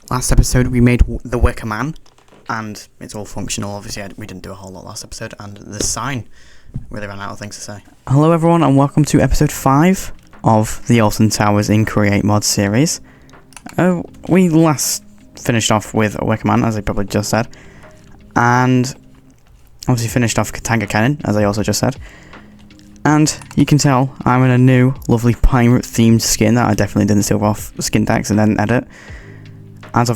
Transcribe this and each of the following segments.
Last episode we made the Wicker Man, and it's all functional. Obviously we didn't do a whole lot last episode, and the sign really ran out of things to say. Hello everyone and welcome to episode 5 of the Alton Towers in Create Mod series. We last finished off with a Wicker Man, as I probably just said, and obviously finished off Katanga Cannon, as I also just said. And you can tell I'm in a new lovely pirate themed skin that I definitely didn't steal off Skin Decks and then edit. As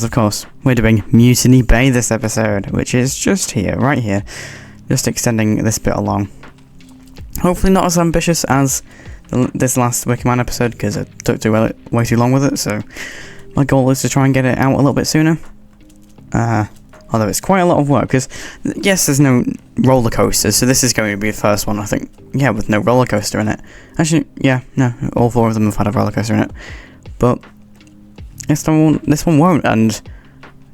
of course, we're doing Mutiny Bay this episode, which is just here, right here. Just extending this bit along. Hopefully not as ambitious as this last Wicker Man episode, because it took way too long with it, so my goal is to try and get it out a little bit sooner. Although it's quite a lot of work, because yes, there's no roller coasters, so this is going to be the first one, I think, yeah, with no roller coaster in it. Actually, yeah, no, all 4 of them have had a roller coaster in it, but this one won't, and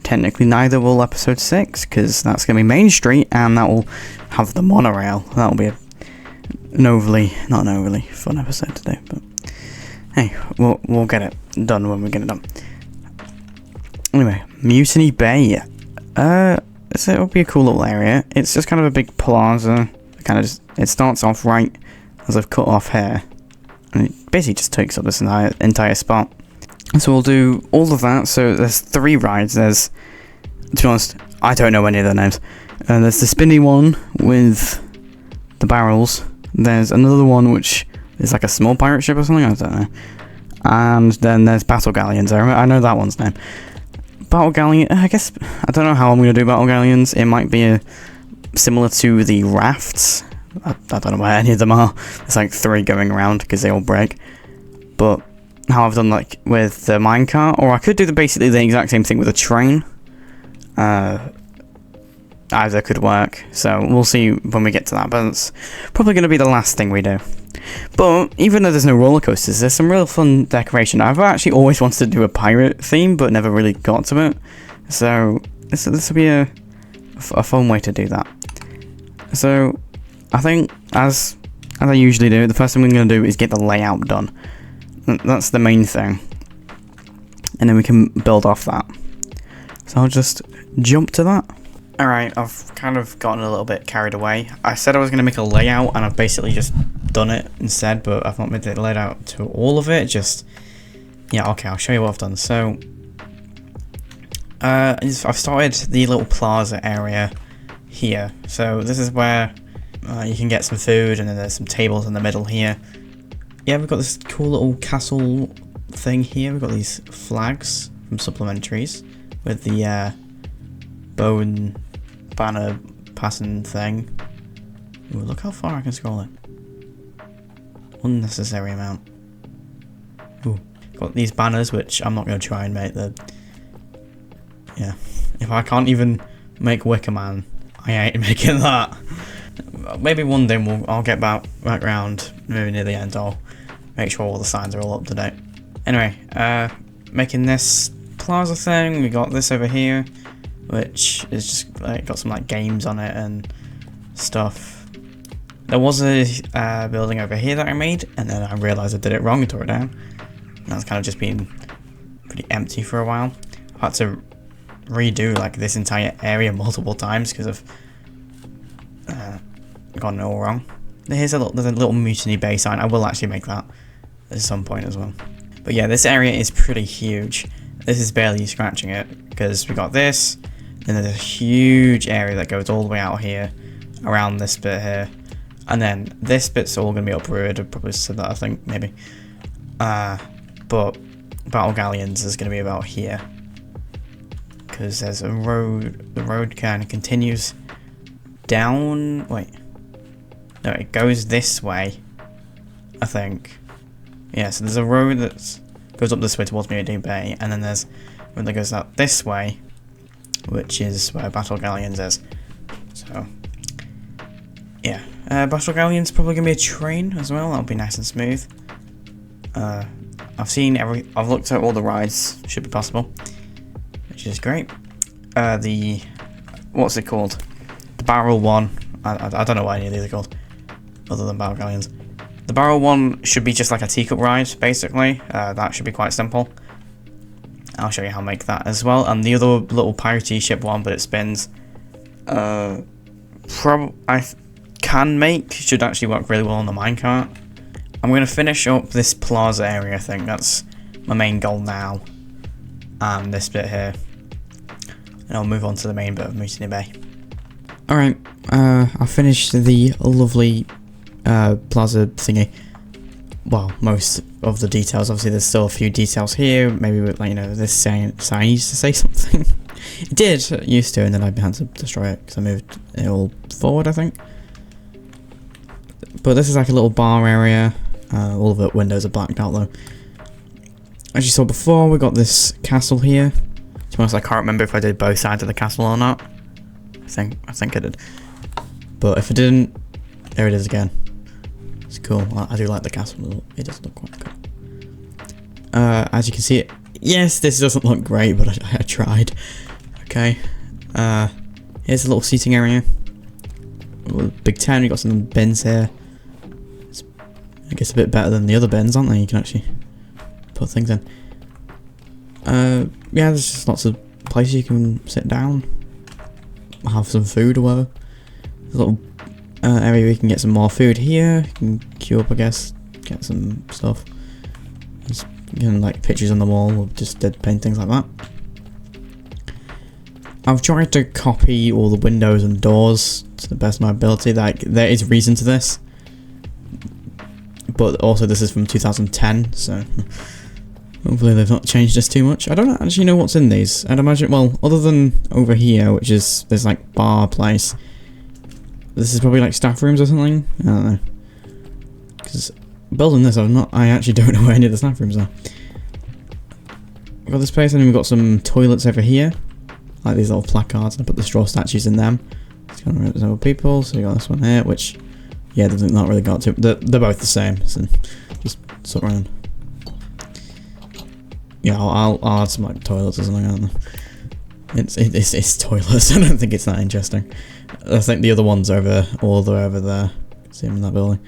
technically neither will episode 6, because that's going to be Main Street, and that will have the monorail. That'll be not an overly fun episode today, but hey, we'll get it done when we get it done. Anyway, Mutiny Bay. So it'll be a cool little area. It's just kind of a big plaza. It starts off right as I've cut off here, and it basically just takes up this entire spot. So we'll do all of that. So there's 3 rides. There's, to be honest, I don't know any of their names. There's the spinny one with the barrels. There's another one which is like a small pirate ship or something, I don't know. And then there's Battle Galleons. I know that one's name. Battle Galleon, I guess, I don't know how I'm going to do Battle Galleons. It might be similar to the rafts. I don't know where any of them are. There's like 3 going around because they all break. But how I've done like with the minecart, or I could do basically the exact same thing with a train. Either could work, so we'll see when we get to that, but it's probably going to be the last thing we do. But even though there's no roller coasters, there's some real fun decoration. I've actually always wanted to do a pirate theme, but never really got to it, so this will be a fun way to do that. So I think, as I usually do, the first thing we're going to do is get the layout done. That's the main thing, and then we can build off that. So I'll just jump to that. Alright, I've kind of gotten a little bit carried away. I said I was going to make a layout, and I've basically just done it instead, but I've not made the layout to all of it, yeah, okay, I'll show you what I've done. So, I've started the little plaza area here. So this is where you can get some food, and then there's some tables in the middle here. Yeah, we've got this cool little castle thing here. We've got these flags from supplementaries with the bone banner passing thing. Ooh, look how far I can scroll it. Unnecessary amount. Ooh, got these banners, which I'm not going to try and make yeah, if I can't even make Wicker Man, I ain't making that. Maybe one day I'll get back around, maybe near the end. I'll make sure all the signs are all up to date. Anyway, making this plaza thing. We got this over here, which is just like got some like games on it and stuff. There was a building over here that I made, and then I realised I did it wrong and tore it down. And that's kind of just been pretty empty for a while. I've had to redo like this entire area multiple times because I've gotten it all wrong. There's a little Mutiny Bay sign. I will actually make that at some point as well. But yeah, this area is pretty huge. This is barely scratching it, because we got this, then there's a huge area that goes all the way out here, around this bit here, and then this bit's all going to be uprooted. I probably said that, I think, maybe. But Battle Galleons is going to be about here, because there's a road. The road kind of continues down. Wait, no, it goes this way, I think. Yeah, so there's a road that goes up this way towards Mutiny Bay, and then there's one that goes out this way, which is where Battle Galleons is. So yeah, Battle Galleons probably gonna be a train as well. That'll be nice and smooth. I've looked at all the rides. Should be possible, which is great. What's it called? The barrel one. I don't know what any of these are called, other than Battle Galleons. The barrel one should be just like a teacup ride, basically. That should be quite simple. I'll show you how to make that as well. And the other little piratey ship one, but it spins. I can make, should actually work really well on the minecart. I'm going to finish up this plaza area, I think. That's my main goal now. And this bit here. And I'll move on to the main bit of Mutiny Bay. Alright, I finished the lovely plaza thingy. Well, most of the details. Obviously, there's still a few details here. Maybe with, like, you know, this sign used to say something. It did used to, and then I had to destroy it because I moved it all forward, I think. But this is like a little bar area. All of the windows are blacked out though. As you saw before, we got this castle here. To be honest, I can't remember if I did both sides of the castle or not. I think I did. But if I didn't, there it is again. It's cool. I do like the castle. It does look quite cool. As you can see, yes, this doesn't look great, but I tried. Okay. Here's a little seating area. Big tent. We got some bins here. It's, I guess, a bit better than the other bins, aren't they? You can actually put things in. Yeah, there's just lots of places you can sit down, have some food or whatever. There's a little area where you can get some more food here. You can queue up, I guess, get some stuff. There's, you can, like, pictures on the wall or just dead paintings like that. I've tried to copy all the windows and doors to the best of my ability. Like, there is reason to this, but also this is from 2010, so hopefully they've not changed this too much. I don't actually know what's in these. I'd imagine, well, other than over here, which is this like bar place, this is probably like staff rooms or something. I don't know, because building this, I actually don't know where any of the staff rooms are. We've got this place, and then we've got some toilets over here. Like these little placards, and I put the straw statues in them. It's kind of represent people, so you got this one here, which, yeah, they've not really got to. They're both the same, so just sort around. Yeah, I'll add some like toilets or something, I don't know. It's toilets, I don't think it's that interesting. I think the other one's all the way over there. See them in that building.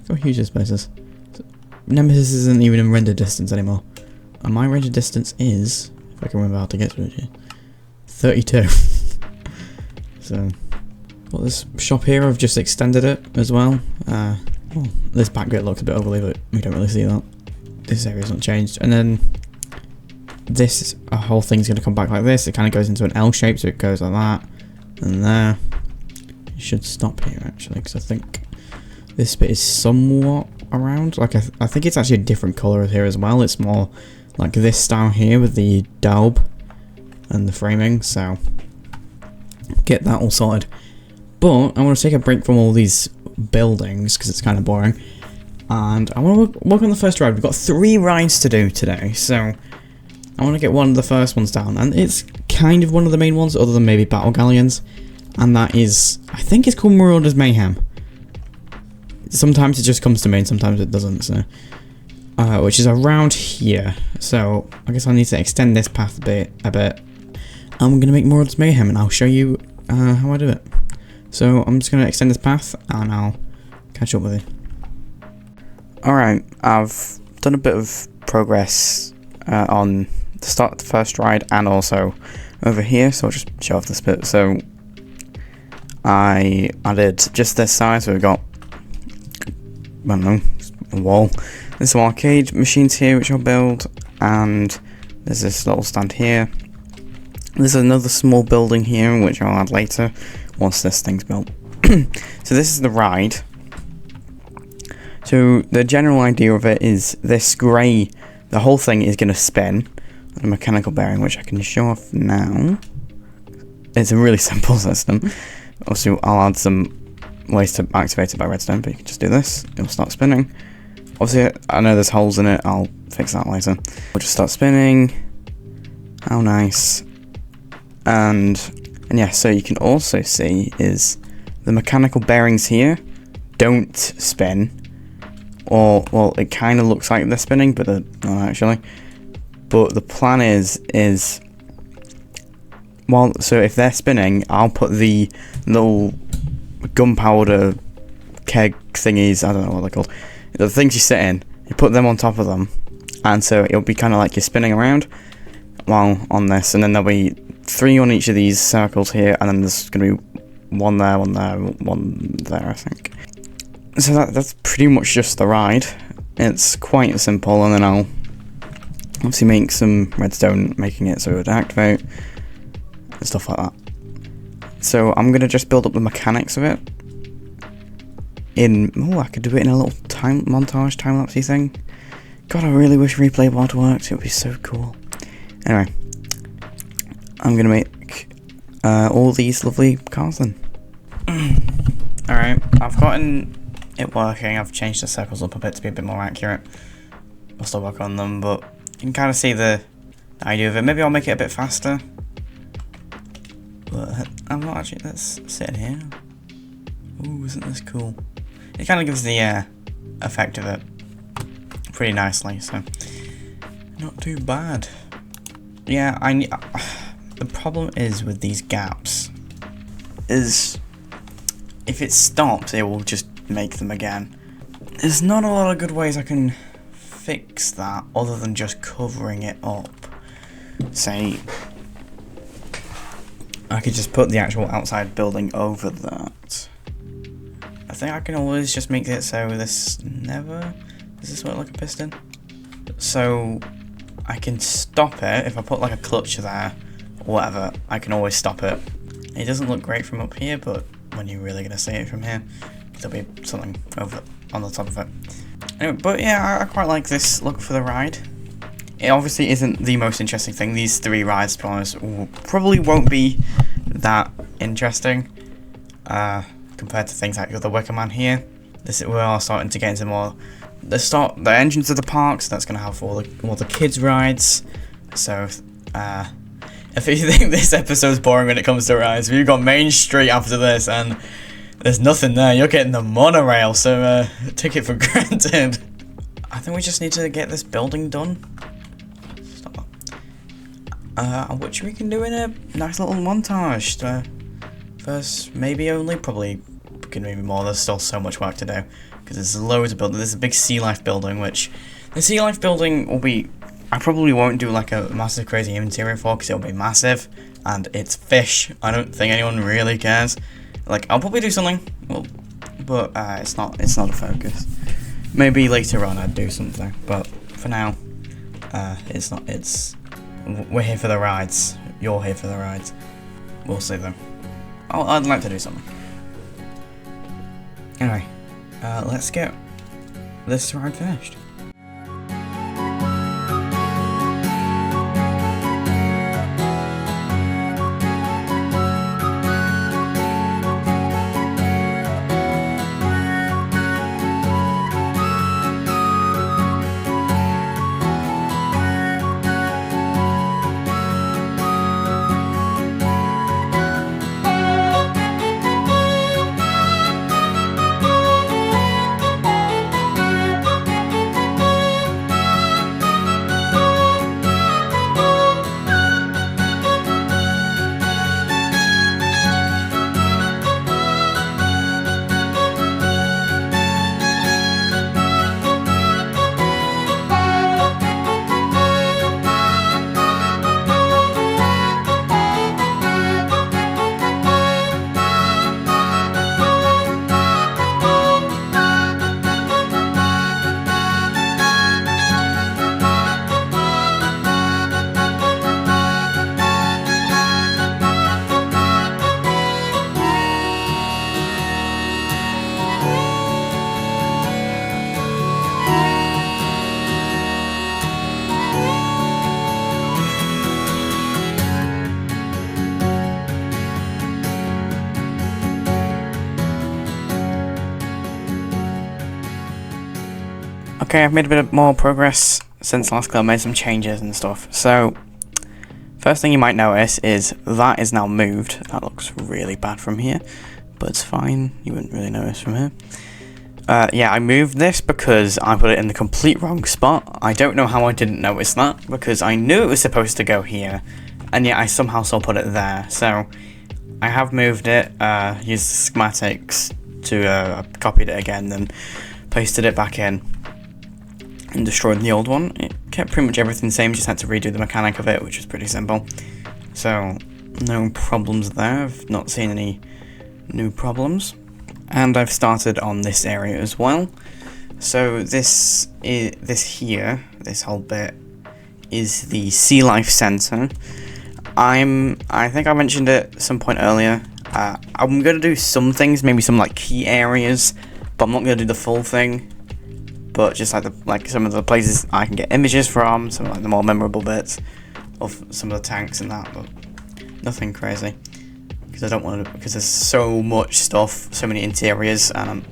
Look how huge this place is. Nemesis isn't even in render distance anymore. And my render distance is, if I can remember how to get to it here, 32. So, well, this shop here, I've just extended it as well. Well, this back bit looks a bit overly, but we don't really see that. This area's not changed. And then this whole thing's going to come back like this. It kind of goes into an L shape, so it goes like that. And there. It should stop here, actually, because I think this bit is somewhat around. Like, I think it's actually a different colour here as well. It's more like this style here with the daub and the framing, so get that all sorted. But I want to take a break from all these buildings because it's kind of boring, and I want to work on the first ride. We've got 3 rides to do today, so I want to get one of the first ones down, and it's kind of one of the main ones, other than maybe Battle Galleons, and that is, I think it's called Marauder's Mayhem. Sometimes it just comes to me, and sometimes it doesn't, so which is around here. So I guess I need to extend this path a bit. And we're going to make Marauders Mayhem, and I'll show you how I do it. So I'm just going to extend this path, and I'll catch up with you. Alright, I've done a bit of progress on the start of the first ride, and also over here, so I'll just show off this bit. So I added just this side, so we've got, I don't know, a wall. There's some arcade machines here, which I'll build, and there's this little stand here. There's another small building here, which I'll add later, once this thing's built. So this is the ride. So the general idea of it is this grey, the whole thing is going to spin on a mechanical bearing, which I can show off now. It's a really simple system. Also, I'll add some ways to activate it by redstone, but you can just do this. It'll start spinning. Obviously, I know there's holes in it. I'll fix that later. We'll just start spinning. How nice. And yeah, so you can also see is the mechanical bearings here don't spin, or, well, it kind of looks like they're spinning, but they're not actually. But the plan is well, so if they're spinning, I'll put the little gunpowder keg thingies, I don't know what they're called, the things you sit in, you put them on top of them, and so it'll be kind of like you're spinning around. while on this, and then there'll be 3 on each of these circles here, and then there's going to be 1 there, 1 there, 1 there, I think. So that's pretty much just the ride. It's quite simple, and then I'll obviously make some redstone, making it so it would activate, and stuff like that. So I'm going to just build up the mechanics of it. I could do it in a little montage, time-lapsey thing. God, I really wish replay mod worked, it would be so cool. Anyway, I'm going to make all these lovely cars then. Alright, I've gotten it working. I've changed the circles up a bit to be a bit more accurate. I'll still work on them, but you can kind of see the idea of it. Maybe I'll make it a bit faster. But I'm not actually, let's sit in here. Ooh, isn't this cool? It kind of gives the effect of it pretty nicely, so not too bad. Yeah, the problem is with these gaps is if it stops, it will just make them again. There's not a lot of good ways I can fix that other than just covering it up. Say, I could just put the actual outside building over that. I think I can always just make it so this never... Does this work like a piston? So I can stop it if I put like a clutch there or whatever. I can always stop it. It doesn't look great from up here, but when you're really gonna see it from here, there'll be something over on the top of it. Anyway, but yeah, I quite like this look for the ride. It obviously isn't the most interesting thing. These 3 rides, to be honest, probably won't be that interesting compared to things like the Wicker Man here. We are starting to get into more the entrance of the park, so that's going to have all the kids rides. So if you think this episode's boring when it comes to rides, we've got Main Street after this, and there's nothing there. You're getting the monorail, so take it for granted. I think we just need to get this building done. Stop. Which we can do in a nice little montage. First, maybe only, probably can maybe more. There's still so much work to do because there's loads of building. There's a big sea life building, which the sea life building will be. I probably won't do like a massive crazy interior for because it'll be massive and it's fish. I don't think anyone really cares. Like I'll probably do something, well, but it's not a focus. Maybe later on I'd do something, but for now, it's not. We're here for the rides. You're here for the rides. We'll see them. I'd like to do something. Anyway, let's get this ride finished. Okay, I've made a bit more progress since last clip. I made some changes and stuff. So, first thing you might notice is that is now moved. That looks really bad from here, but it's fine. You wouldn't really notice from here. Yeah, I moved this because I put it in the complete wrong spot. I don't know how I didn't notice that, because I knew it was supposed to go here, and yet I somehow still put it there. So, I have moved it, used the schematics to copied it again, then pasted it back in, and destroyed the old one, kept pretty much everything the same, just had to redo the mechanic of it, which was pretty simple. So, no problems there, I've not seen any new problems. And I've started on this area as well. So this whole bit is the Sea Life Centre. I think I mentioned it at some point earlier. I'm gonna do some things, maybe some like key areas, but I'm not gonna do the full thing. But just like some of the places I can get images from, some of like the more memorable bits of some of the tanks and that, but nothing crazy. Because I don't want to, because there's so much stuff, so many interiors, and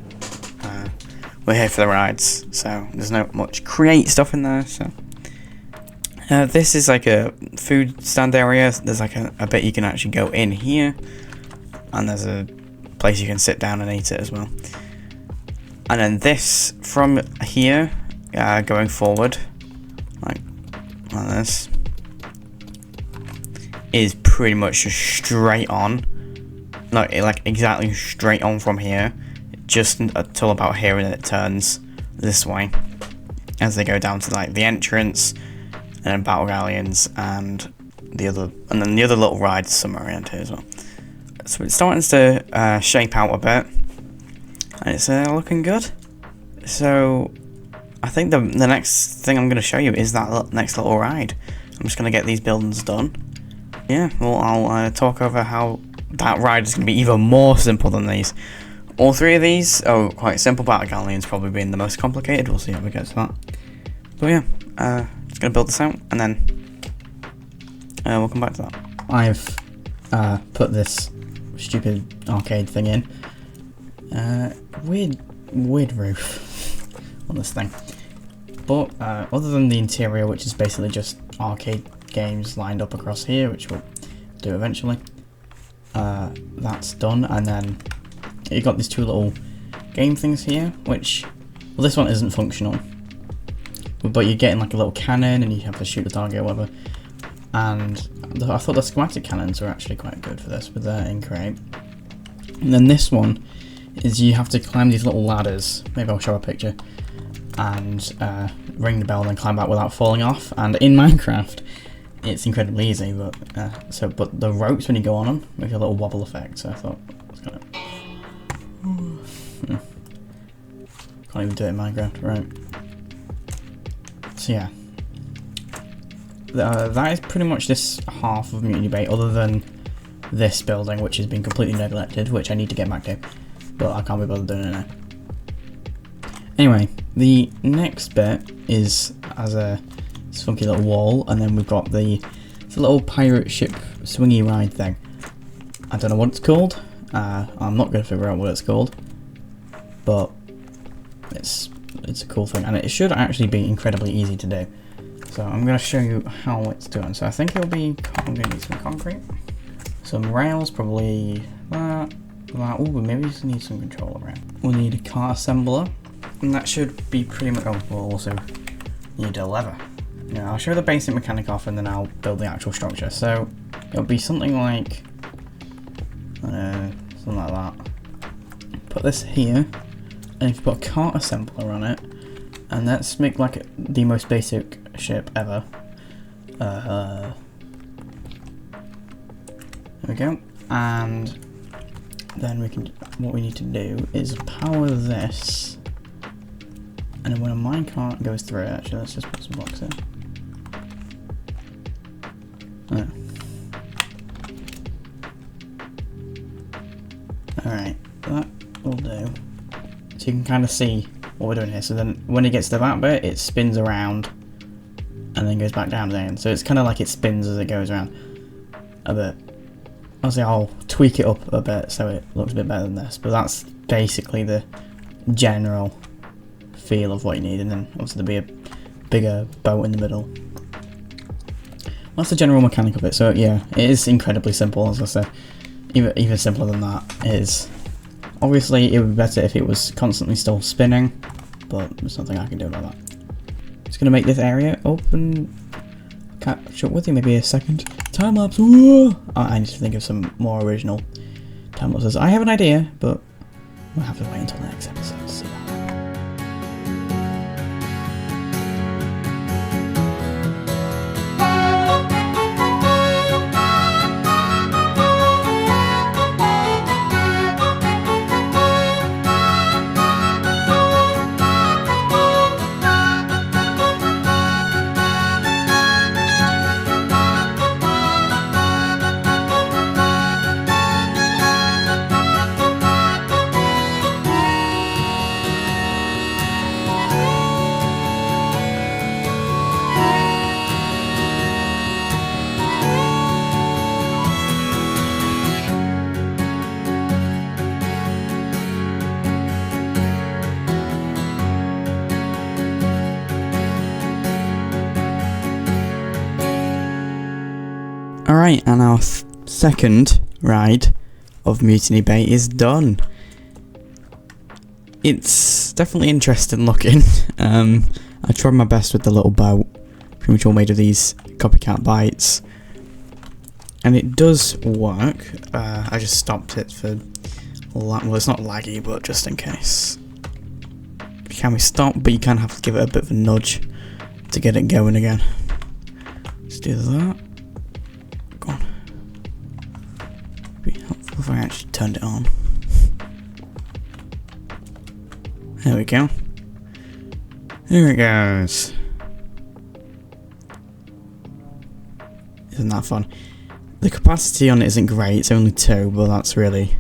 we're here for the rides, so there's not much create stuff in there. So this is like a food stand area. There's like a bit you can actually go in here, and there's a place you can sit down and eat it as well. And then this, from here, going forward, like this, is pretty much just straight on. Like exactly straight on from here, just until about here, and then it turns this way as they go down to like the entrance, and then Battle Galleons, and the other little rides somewhere around here as well. So it's starting to shape out a bit. And it's looking good. So I think the next thing I'm going to show you is that next little ride. I'm just going to get these buildings done. Yeah, well, I'll talk over how that ride is going to be even more simple than these. All three of these are quite simple. Battle Galleons probably being the most complicated. We'll see how we get to that. But yeah, just going to build this out, and then we'll come back to that. I've put this stupid arcade thing in. Weird roof on this thing, but other than the interior, which is basically just arcade games lined up across here, which we'll do eventually, that's done. And then you got these two little game things here, which, well, this one isn't functional, but you're getting like a little cannon and you have to shoot the target or whatever. And I thought the schematic cannons were actually quite good for this, but they're incorrect. And then this one is you have to climb these little ladders. Maybe I'll show a picture. And ring the bell and then climb back without falling off. And in Minecraft, it's incredibly easy. But but the ropes, when you go on them, make a little wobble effect. So I thought, it's kind of can't even do it in Minecraft, right? So yeah, that is pretty much this half of Mutiny Bay, other than this building, which has been completely neglected, which I need to get back to. But I can't be bothered doing it now. Anyway, the next bit is as this funky little wall, and then we've got the little pirate ship swingy ride thing. I don't know what it's called. I'm not going to figure out what it's called, but it's a cool thing, and it should actually be incredibly easy to do. So I'm going to show you how it's doing. So I think it'll be, I'm going to need some concrete, some rails, probably that. Oh, maybe we just need some control around. We'll need a cart assembler, and that should be pretty much. Oh, we'll also need a lever. Yeah, I'll show the basic mechanic off, and then I'll build the actual structure. So it'll be something like that. Put this here, and if you put a cart assembler on it, and let's make like the most basic ship ever. There we go, and then what we need to do is power this, and then when a minecart goes through it, actually let's just put some blocks in. Oh. Alright, that will do. So you can kind of see what we're doing here. So then when it gets to that bit, it spins around and then goes back down again. So it's kind of like it spins as it goes around a bit. Obviously I'll tweak it up a bit so it looks a bit better than this, but that's basically the general feel of what you need. And then obviously there'll be a bigger boat in the middle. That's the general mechanic of it. So yeah, it is incredibly simple, as I said. Even simpler than that is, obviously it would be better if it was constantly still spinning, but there's nothing I can do about that. Just gonna make this area open. Catch up with you, maybe a second. Time lapse. I need to think of some more original time lapses. I have an idea, but we'll have to wait until the next episode to see that. Alright, and our second ride of Mutiny Bay is done. It's definitely interesting looking. I tried my best with the little boat, pretty much all made of these copycat bites. And it does work. I just stopped it for, well, it's not laggy, but just in case. It can be stopped, but you can have to give it a bit of a nudge to get it going again. Let's do that. Go on. Be helpful if I actually turned it on. There we go. Here it goes. Isn't that fun? The capacity on it isn't great, it's only 2, but that's really,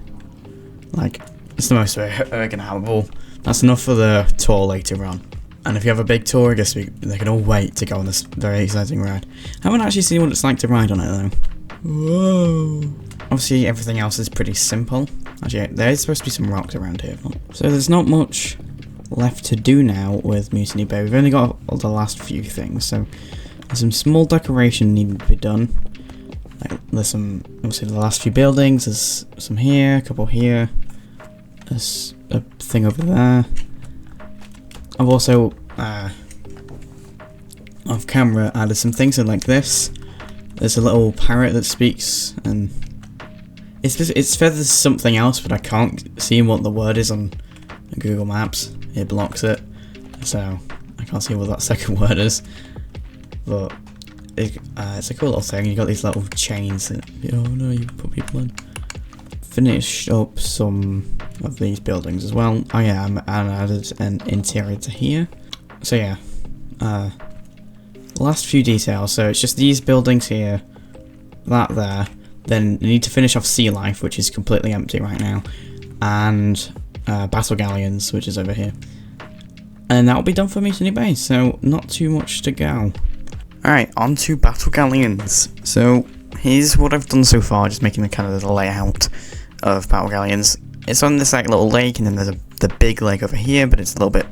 like, it's the most we're gonna have. That's enough for the tour later on. And if you have a big tour, I guess they can all wait to go on this very exciting ride. I haven't actually seen what it's like to ride on it though. Whoa! Obviously everything else is pretty simple. Actually, there is supposed to be some rocks around here. So there's not much left to do now with Mutiny Bay. We've only got all the last few things, so there's some small decoration needed to be done. Like, there's some, obviously the last few buildings, there's some here, a couple here, there's a thing over there. I've also, off camera, added some things in like this. There's a little parrot that speaks, and it's fed as something else, but I can't see what the word is on Google Maps. It blocks it, so I can't see what that second word is. But it's a cool little thing. You got these little chains that, oh no, you put people in. Finished up some of these buildings as well. Oh yeah, and added an interior to here. So yeah, last few details. So it's just these buildings here, that there. Then you need to finish off Sea Life, which is completely empty right now, and Battle Galleons, which is over here. And that'll be done for Mutiny Bay. So not too much to go. Alright, on to Battle Galleons. So here's what I've done so far, just making the kind of the layout of Battle Galleons. It's on this like little lake, and then there's the big lake over here, but it's a little bit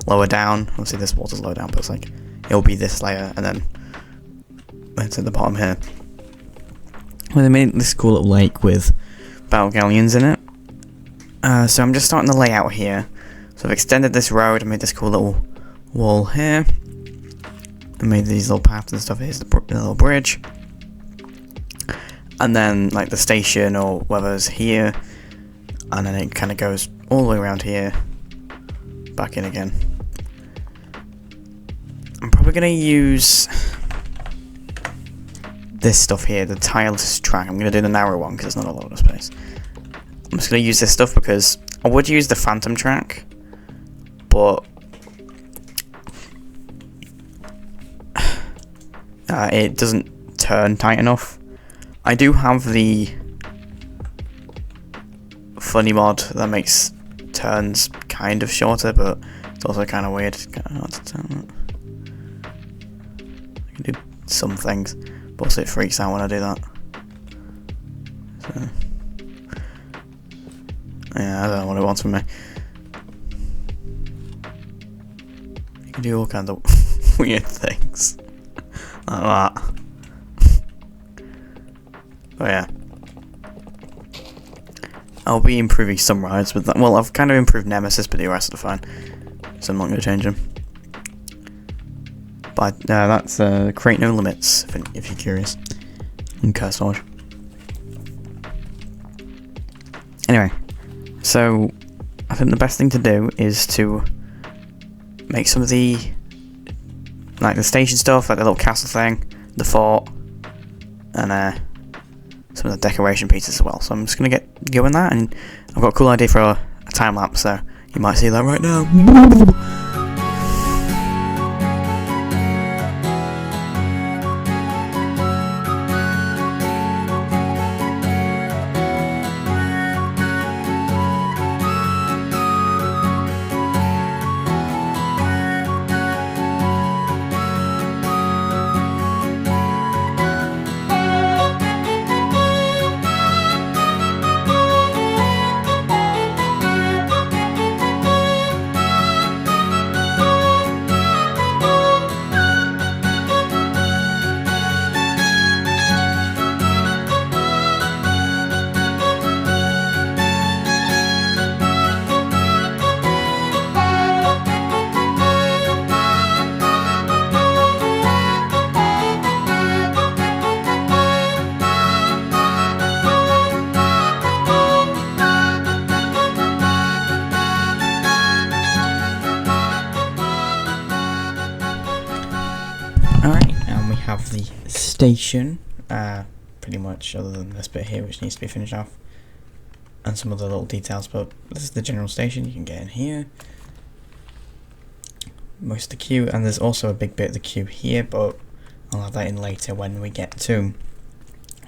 lower down. Obviously this water's lower down, but it's like, it'll be this layer, and then it's at the bottom here. Well, they made this cool little lake with Battle Galleons in it. So I'm just starting the layout here. So I've extended this road, I made this cool little wall here. I made these little paths and stuff. Here's the little bridge. And then, like, the station or whatever's here. And then it kind of goes all the way around here. Back in again. I'm probably going to use this stuff here, the tileless track. I'm going to do the narrow one because there's not a lot of space. I'm just going to use this stuff because I would use the phantom track. But it doesn't turn tight enough. I do have the funny mod that makes turns kind of shorter, but it's also kind of weird. It's kind of hard to turn. I can do some things, but also it freaks out when I do that. So, yeah, I don't know what it wants from me. You can do all kinds of weird things. Like that. Oh yeah. I'll be improving some rides with that. Well, I've kind of improved Nemesis, but the rest are fine. So I'm not going to change them. But that's Create No Limits, if you're curious. And Curse Forge. Anyway. So, I think the best thing to do is to make some of the like the station stuff, like the little castle thing, the fort, and some of the decoration pieces as well. So I'm just going to get going that, and I've got a cool idea for a time lapse, so you might see that right now. station, pretty much, other than this bit here which needs to be finished off, and some other little details, but this is the general station. You can get in here, most of the queue, and there's also a big bit of the queue here, but I'll have that in later when we get to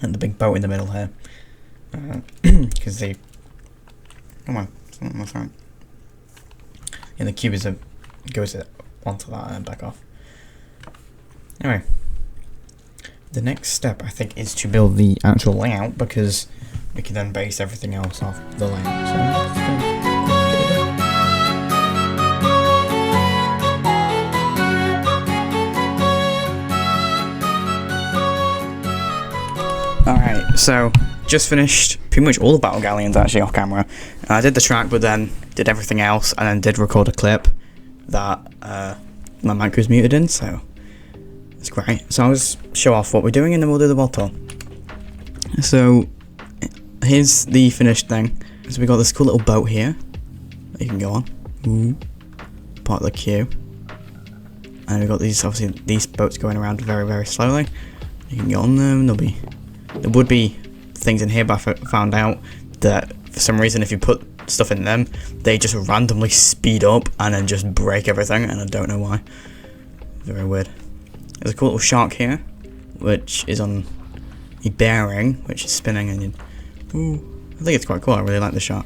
the big boat in the middle here, because the yeah, the queue goes onto that and back off. Anyway, the next step I think is to build the actual layout, because we can then base everything else off the layout. So let's go. Alright, so just finished pretty much all the battle galleons actually off camera. I did the track, but then did everything else, and then did record a clip that my mic was muted in, so it's great. So I'll just show off what we're doing and then we'll do the world tour. So here's the finished thing. So we got this cool little boat here that you can go on. Ooh. Part of the queue. And we've got these, obviously these boats going around very, very slowly. You can get on them. There would be things in here, but I found out that for some reason if you put stuff in them, they just randomly speed up and then just break everything, and I don't know why. Very weird. There's a cool little shark here, which is on a bearing, which is spinning, and I think it's quite cool. I really like the shark.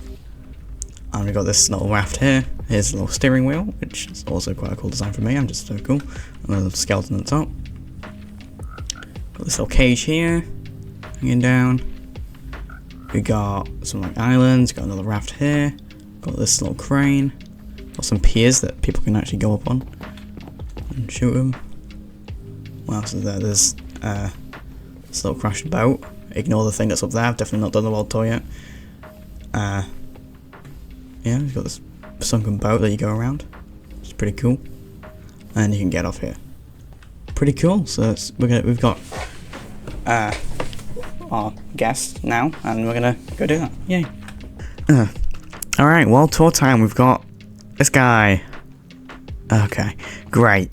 And we've got this little raft here. Here's a little steering wheel, which is also quite a cool design for me. I'm just so cool. And a little skeleton at the top. Got this little cage here, hanging down. We got some like islands, got another raft here, got this little crane, got some piers that people can actually go up on and shoot them. What else is there? There's this little crashed boat. Ignore the thing that's up there, I've definitely not done the world tour yet. Yeah, we've got this sunken boat that you go around. It's pretty cool. And you can get off here. Pretty cool, so we've got our guest now, and we're gonna go do that. Yay. Alright, world tour time. We've got this guy. Okay, great.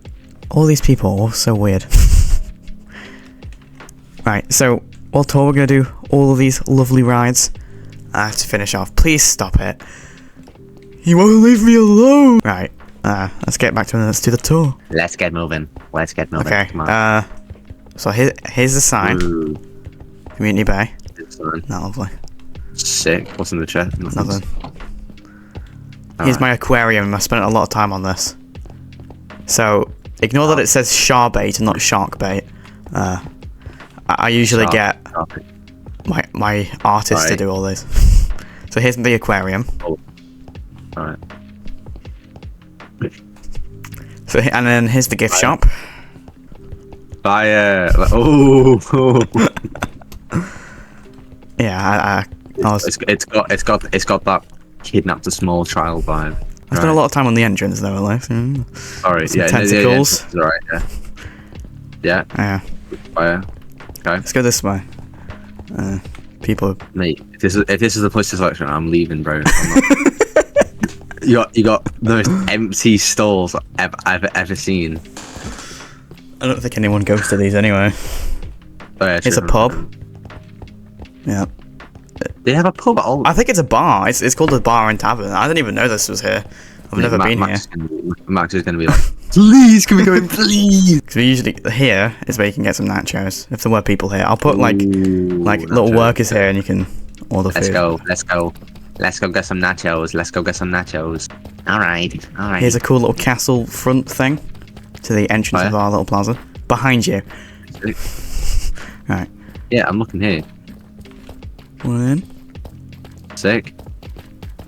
All these people, all so weird. Right, so world tour, we're gonna do all of these lovely rides. I have to finish off. Please stop it. You won't leave me alone. Right, let's get back to it. Let's do the tour. Let's get moving. Okay, come on. So here's the sign. Ooh. Mutiny Bay. Not Not lovely. sick. What's in the chest? Nothing. Here's my aquarium. I spent a lot of time on this. So ignore that it says shark bait and not shark bait. I usually get my artist to do all this. So here's the aquarium. Oh. Alright. So and then here's the gift shop. Yeah, I was. It's got that kidnapped a small child vibe. I spent a lot of time on the entrance though, Alex. Sorry, some tentacles. Yeah, right, yeah. Yeah. Fire. Okay. Let's go this way. People. Mate, if this is the place to selection, I'm leaving, bro. I'm not... you got the most empty stalls I've ever seen. I don't think anyone goes to these anyway. Oh, yeah, it's a pub. Yeah. They have a pub at all. I think it's a bar. It's called a bar and tavern. I didn't even know this was here. I've never been here. Max is gonna be like, please, can we go in, please? Because we usually here is where you can get some nachos. If there were people here, I'll put like nachos. Little workers here, and you can order food. Let's go get some nachos. All right. Here's a cool little castle front thing to the entrance of our little plaza. Behind you. Right. Yeah, I'm looking here. One in. Sick.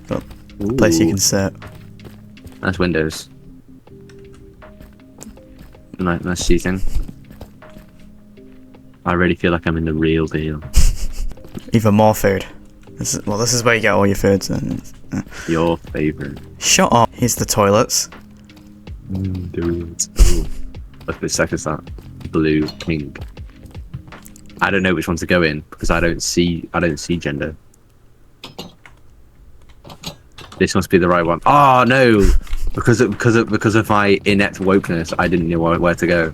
Got a place you can sit. Nice windows. Nice seating. I really feel like I'm in the real deal. Even more food. This is where you get all your foods. Your favourite. Shut up. Here's the toilets. Dude. Look, the second's that blue, pink. I don't know which one to go in because I don't see gender. This must be the right one. Oh no! Because of my inept wokeness, I didn't know where to go.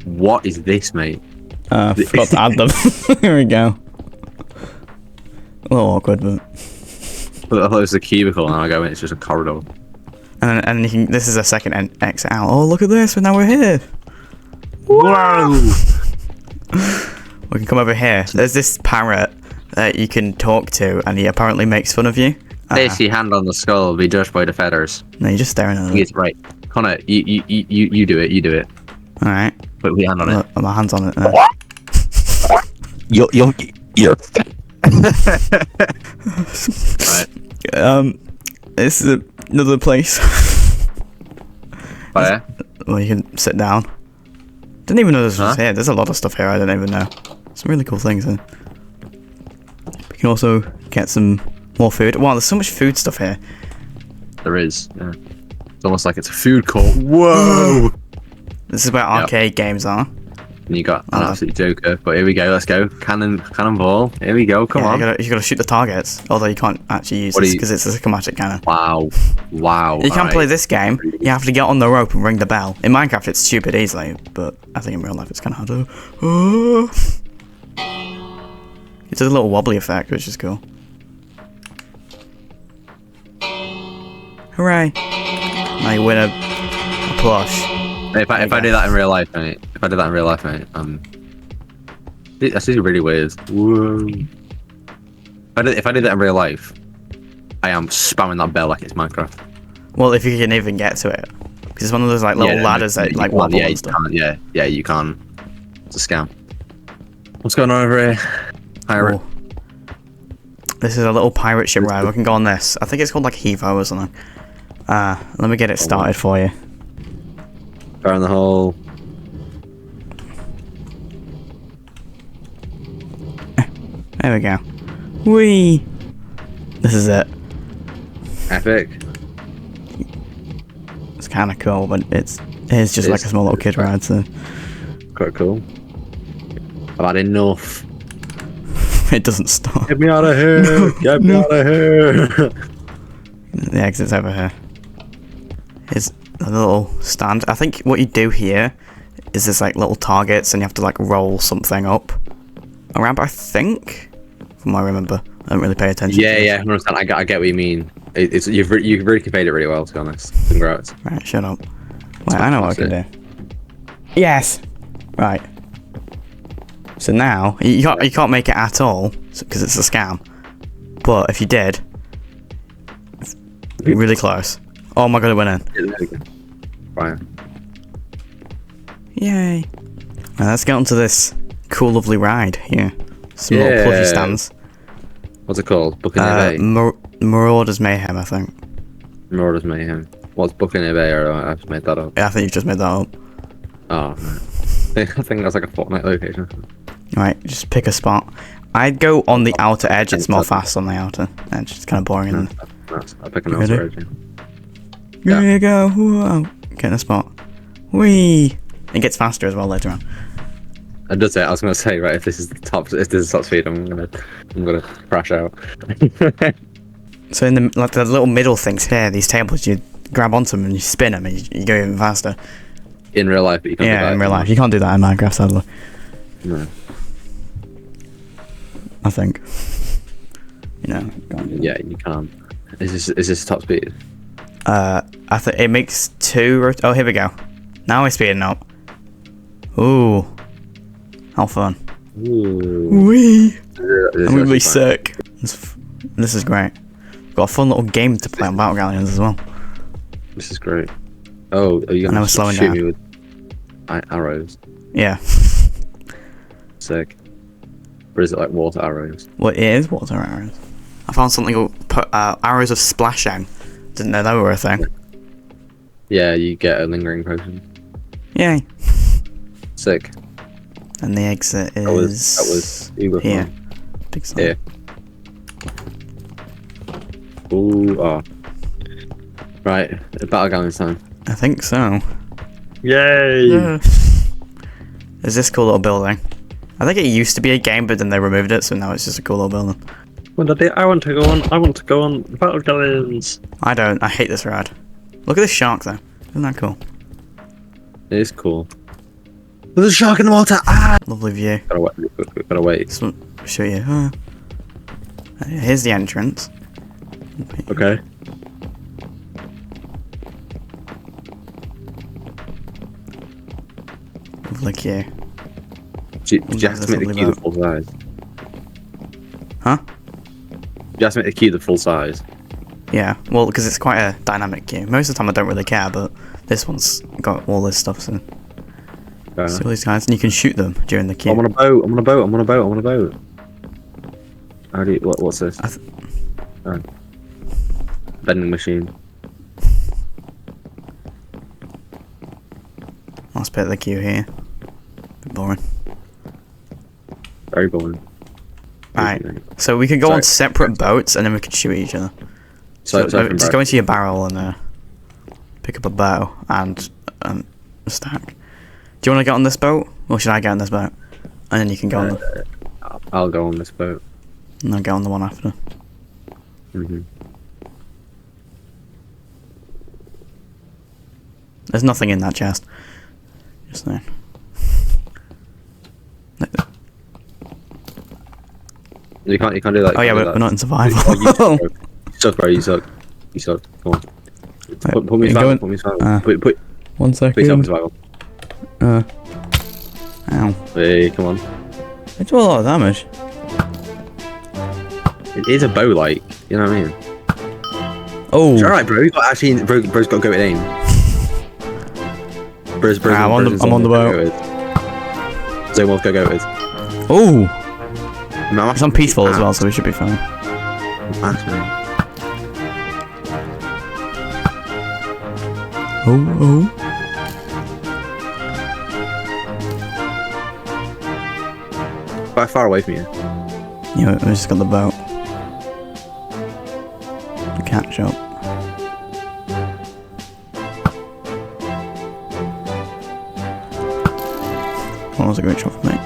What is this, mate? Forgot to add them. Here we go. A little awkward, but... I thought it was a cubicle, and I go in, it's just a corridor. And you can, this is a second exit out. Oh, look at this, now we're here. Wow! We can come over here. There's this parrot that you can talk to, and he apparently makes fun of you. Place your hand on the skull, be judged by the feathers. No, you're just staring at it. Yes, right. Connor, you do it, you do it. Alright. Put your hand on it. My hand's on it. You're... Right. This is another place. Oh, yeah? Well, you can sit down. Didn't even know this was here. There's a lot of stuff here I don't even know. Some really cool things here. We can also get some more food. Wow, there's so much food stuff here. There is, yeah. It's almost like it's a food court. Whoa! This is where arcade games are. And you got an absolute joker. But here we go, let's go. Cannonball. Here we go, come on. You gotta shoot the targets. Although you can't actually use this because it's a schematic cannon. Wow. Wow. You can't play this game. You have to get on the rope and ring the bell. In Minecraft it's stupid easily, but I think in real life it's kind of harder. It's a little wobbly effect, which is cool. Hooray! Now you win a plush. If I do that in real life, mate. That's actually really weird. Whoa. If I did that in real life, I am spamming that bell like it's Minecraft. Well, if you can even get to it, because it's one of those like little ladders that like wobble and stuff. Yeah, you can. It's a scam. What's going on over here? Pirate. This is a little pirate ship ride. We can go on this. I think it's called like Hevo or something. Let me get it started for you. Fire in the hole. There we go. Whee! This is it. Epic. It's kind of cool, but it's just like a small little kid ride, so... Quite cool. I've had enough. It doesn't stop. Get me out of here! No, Get me out of here! The exit's over here. Here's a little stand. I think what you do here is there's like little targets and you have to like roll something up around, I think, from what I remember. I don't really pay attention. Yeah, 100%. I get what you mean. You've really conveyed it really well, to be honest. Congrats. Right, shut up. Wait, I know what I can do. Yes! Right. So now, you can't make it at all, because it's a scam. But if you did, really close. Oh my god, it went in. Fine. Yay. Now let's get onto this cool, lovely ride here. Some little plushie stands. What's it called? Buccaneer Bay? Marauder's Mayhem, I think. Marauder's Mayhem. What's Buccaneer Bay, or I just made that up? Yeah, I think you've just made that up. Oh, I think that's like a Fortnite location. Right, just pick a spot. I'd go on the outer edge, it's more fast on the outer edge. It's kind of boring, isn't it? I'll pick an outer edge. Here you go. Whoa. Get in a spot. Whee! It gets faster as well later on. I was gonna say, right, if this is top speed, I'm gonna crash out. So in the little middle things here, these tables, you grab onto them and you spin them and you go even faster. In real life, but you can't do that. Yeah, in real life. You can't do that in Minecraft, sadly. No. I think. You know. Yeah, you can't. Is this top speed? I think it makes 2. Oh, here we go. Now we're speeding up. Ooh. How fun. Ooh. Wee. I'm gonna be sick. This is great. Got a fun little game to play on Battle Galleons as well. This is great. Oh, are you gonna shoot me with arrows? Yeah. Sick. Or is it like water arrows? Well, it is water arrows. I found something called arrows of splashing. Didn't know they were a thing. Yeah, you get a lingering potion. Yay. Sick. And the exit is... That was here. Big sign. Here. Ooh, oh. Right, Battle Galleons time. I think so. Yay! Yeah. There's this cool little building. I think it used to be a game, but then they removed it, so now it's just a cool little building. Well, Daddy, I want to go on Battle Galleons. I don't. I hate this ride. Look at this shark, though. Isn't that cool? It is cool. There's a shark in the water! Ah! Lovely view. Gotta wait. Just show you. Here's the entrance. Okay. Lovely queue. Did you have to make the queue the full size? Huh? You have to make the queue the full size. Yeah, well, because it's quite a dynamic queue. Most of the time I don't really care, but this one's got all this stuff, so... See all these guys, and you can shoot them during the queue. I'm on a boat, I'm on a boat, I'm on a boat, I'm on a boat. How do you, what's this? Oh. Vending machine. Last bit of the queue here. Bit boring. Very boring. Alright, so we could go on separate boats and then we could shoot each other. So just go into your barrel and pick up a bow and a stack. Do you want to get on this boat, or should I get on this boat? And then you can go on the... I'll go on this boat. And I'll get on the one after. There's nothing in that chest. Just there. You can't do that. Oh yeah, we're not in survival. Oh, you suck, bro. You suck. You suck. Come on. Put me in survival. Put me in survival. Put 1 second. Put yourself in survival. Ow. Hey, come on. They do a lot of damage. It is a bow, like, you know what I mean? Oh. It's alright, bro. Bro's got to go with aim. I'm on the boat. Zone Wolf go with. Oh. It's on peaceful as well, so we should be fine. Oh. Quite far away from you. Yeah, we just got the boat. The catch up. That was a great shot for me.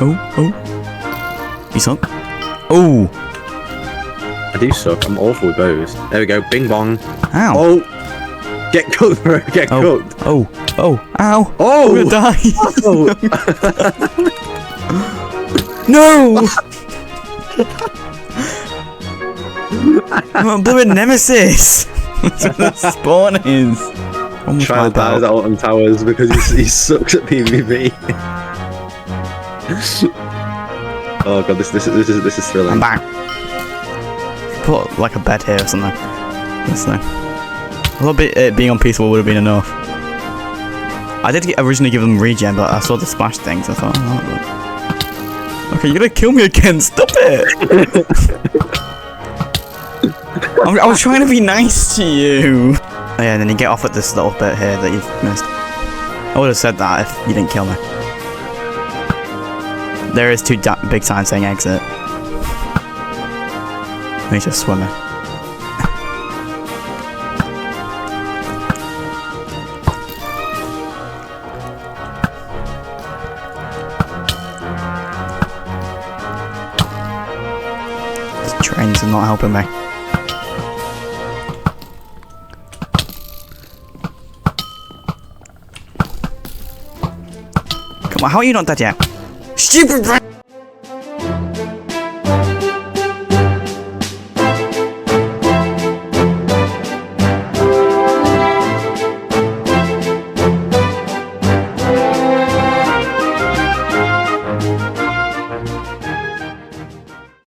Oh. You suck. Oh. I do suck. I'm awful with bows. There we go. Bing bong. Ow. Oh. Get cooked, bro. Get cooked. Oh. Ow. Oh. I'm gonna die. Oh. No. I'm a blooming nemesis. That's what the spawn is. Trying to die at Alton Towers because he sucks at PvP. Oh god, this is thrilling. I'm back. Put like a bed here or something. This thing. A little bit being on peaceful would have been enough. I did originally give them regen, but I saw the splash things. I thought, oh, okay, you're gonna kill me again. Stop it. I was trying to be nice to you. Oh yeah, and then you get off at this little bit here that you've missed. I would have said that if you didn't kill me. There is two big signs saying exit. He's just swimming. These trains are not helping me. Come on, how are you not dead yet? Stupid